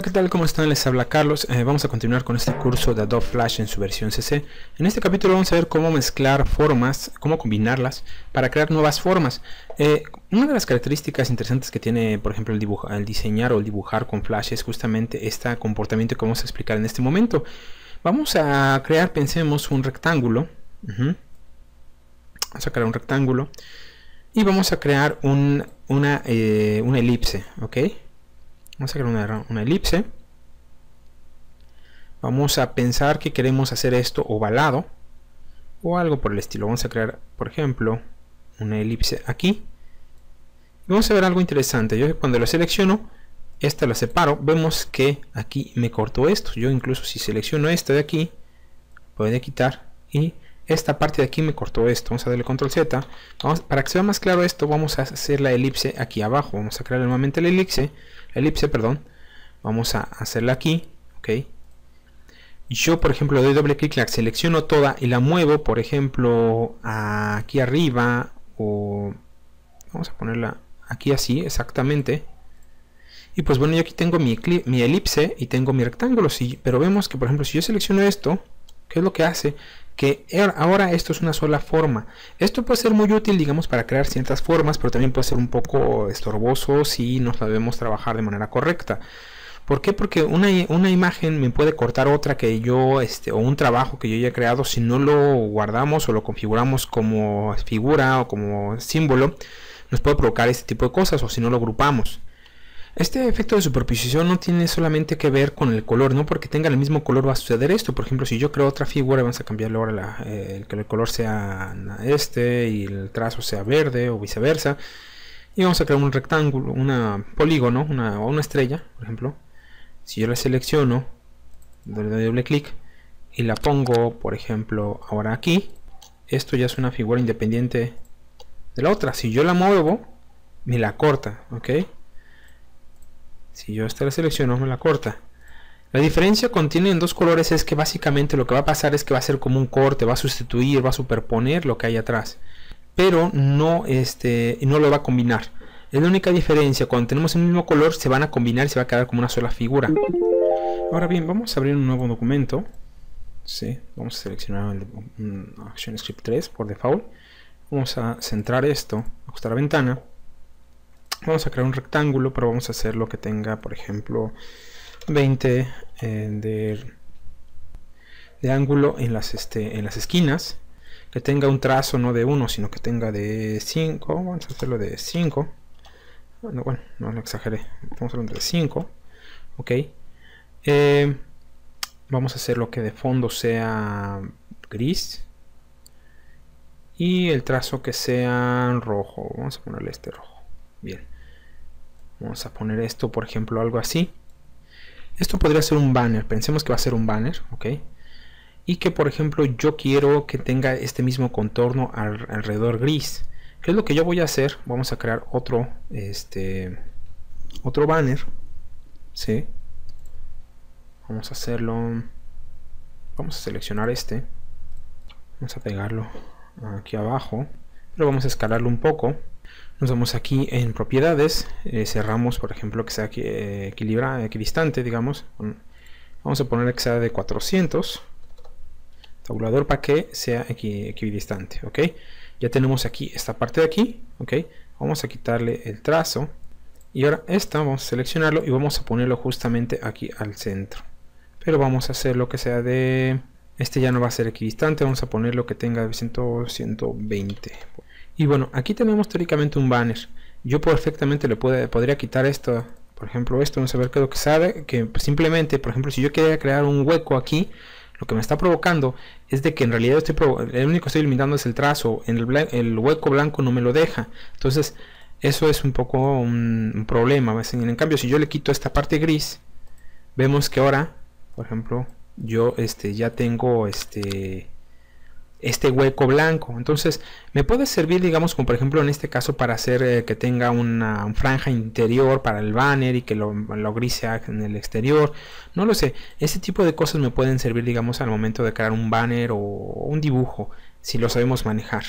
Hola, ¿qué tal? ¿Cómo están? Les habla Carlos. Vamos a continuar con este curso de Adobe Flash en su versión CC. En este capítulo vamos a ver cómo mezclar formas, cómo combinarlas para crear nuevas formas. Una de las características interesantes que tiene, por ejemplo, el diseñar o el dibujar con Flash es justamente este comportamiento que vamos a explicar en este momento. Vamos a crear, pensemos, un rectángulo. Vamos a crear un rectángulo y vamos a crear una elipse, ¿ok? Vamos a crear una elipse. Vamos a pensar que queremos hacer esto ovalado o algo por el estilo. Vamos a crear, por ejemplo, una elipse aquí. Y vamos a ver algo interesante. Yo cuando lo selecciono, esta la separo, vemos que aquí me cortó esto. Yo incluso si selecciono esta de aquí, puede quitar y esta parte de aquí me cortó esto. Vamos a darle control Z. Para que sea más claro esto, vamos a hacer la elipse aquí abajo. Vamos a crear nuevamente la elipse, vamos a hacerla aquí, ok. Yo, por ejemplo, doy doble clic, la selecciono toda y la muevo, por ejemplo, aquí arriba, o vamos a ponerla aquí así, exactamente. Y pues bueno, yo aquí tengo mi elipse y tengo mi rectángulo, sí, pero vemos que, por ejemplo, si yo selecciono esto, ¿qué es lo que hace? Que ahora esto es una sola forma. Esto puede ser muy útil, digamos, para crear ciertas formas, pero también puede ser un poco estorboso si no sabemos trabajar de manera correcta. ¿Por qué? Porque una imagen me puede cortar otra que yo, o un trabajo que yo haya creado, si no lo guardamos o lo configuramos como figura o como símbolo, nos puede provocar este tipo de cosas, o si no lo agrupamos. Este efecto de superposición no tiene solamente que ver con el color, no porque tenga el mismo color va a suceder esto. Por ejemplo, si yo creo otra figura, vamos a cambiarle ahora que el color sea este y el trazo sea verde o viceversa. Y vamos a crear un rectángulo, un polígono, o una estrella, por ejemplo. Si yo la selecciono, doy doble clic y la pongo, por ejemplo, ahora aquí, esto ya es una figura independiente de la otra. Si yo la muevo, me la corta, ¿ok? Si yo esta la selecciono, me la corta. La diferencia contiene en dos colores es que básicamente lo que va a pasar es que va a ser como un corte, va a sustituir, va a superponer lo que hay atrás, pero no lo va a combinar. Es la única diferencia. Cuando tenemos el mismo color se van a combinar y se va a quedar como una sola figura. Ahora bien, vamos a abrir un nuevo documento. Sí, vamos a seleccionar ActionScript 3 por default. Vamos a centrar esto, ajustar la ventana. Vamos a crear un rectángulo, pero vamos a hacerlo que tenga, por ejemplo, 20 de ángulo en las esquinas, que tenga un trazo no de 1, sino que tenga de 5. Vamos a hacerlo de 5. Bueno, no lo exageré. Vamos a hacerlo de 5. Ok. Vamos a hacer lo que de fondo sea gris y el trazo que sea rojo. Vamos a ponerle este rojo. Bien, vamos a poner esto, por ejemplo, algo así. Esto podría ser un banner, pensemos que va a ser un banner, ok. Y que, por ejemplo, yo quiero que tenga este mismo contorno alrededor gris. ¿Qué es lo que yo voy a hacer? Vamos a crear otro banner, ¿sí? Vamos a hacerlo, vamos a seleccionar vamos a pegarlo aquí abajo, pero vamos a escalarlo un poco. Nos vamos aquí en propiedades, cerramos, por ejemplo, que sea equidistante, digamos. Vamos a poner que sea de 400, tabulador, para que sea equidistante, ok. Ya tenemos aquí esta parte de aquí, ok. Vamos a quitarle el trazo y ahora vamos a seleccionarlo y vamos a ponerlo justamente aquí al centro, pero vamos a hacer lo que sea de ya no va a ser equidistante, vamos a poner lo que tenga 120. Y bueno, aquí tenemos teóricamente un banner. Yo perfectamente podría quitar esto, por ejemplo esto, vamos a ver qué es lo que sabe, que simplemente, por ejemplo, si yo quería crear un hueco aquí, lo que me está provocando es de que en realidad el único que estoy eliminando es el trazo, el hueco blanco no me lo deja. Entonces eso es un poco un problema. En cambio, si yo le quito esta parte gris, vemos que ahora, por ejemplo, yo ya tengo este hueco blanco. Entonces me puede servir, digamos, como por ejemplo en este caso para hacer que tenga una franja interior para el banner y que lo gris sea en el exterior, no lo sé. Este tipo de cosas me pueden servir, digamos, al momento de crear un banner o un dibujo, si lo sabemos manejar.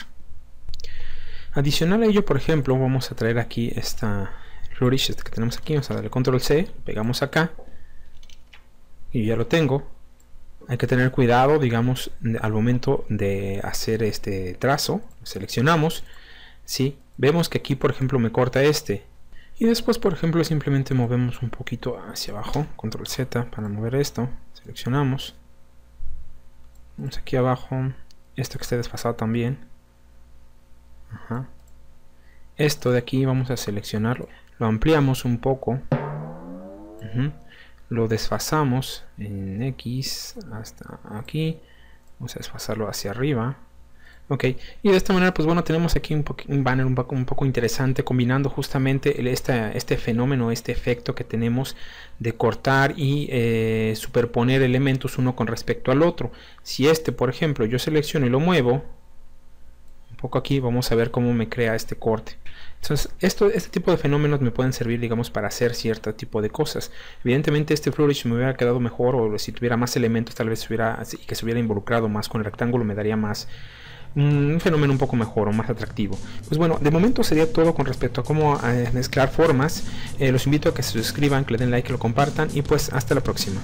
Adicional a ello, por ejemplo, vamos a traer aquí esta flourish que tenemos aquí, vamos a darle control C, pegamos acá y ya lo tengo. Hay que tener cuidado, digamos, al momento de hacer este trazo. Seleccionamos, ¿sí? Vemos que aquí, por ejemplo, me corta este. Y después, por ejemplo, simplemente movemos un poquito hacia abajo. Control Z para mover esto. Seleccionamos. Vamos aquí abajo. Esto que esté desfasado también. Ajá. Esto de aquí vamos a seleccionarlo. Lo ampliamos un poco. Lo desfasamos en X hasta aquí. Vamos a desfasarlo hacia arriba. Ok, y de esta manera, pues bueno, tenemos aquí un banner un poco interesante, combinando justamente este fenómeno, este efecto que tenemos de cortar y superponer elementos uno con respecto al otro. Si por ejemplo, yo selecciono y lo muevo un poco aquí, vamos a ver cómo me crea este corte. Entonces, este tipo de fenómenos me pueden servir, digamos, para hacer cierto tipo de cosas. Evidentemente, este flourish me hubiera quedado mejor, o si tuviera más elementos, tal vez que se hubiera involucrado más con el rectángulo, me daría más un fenómeno un poco mejor o más atractivo. Pues bueno, de momento sería todo con respecto a cómo mezclar formas. Los invito a que se suscriban, que le den like, que lo compartan, y pues hasta la próxima.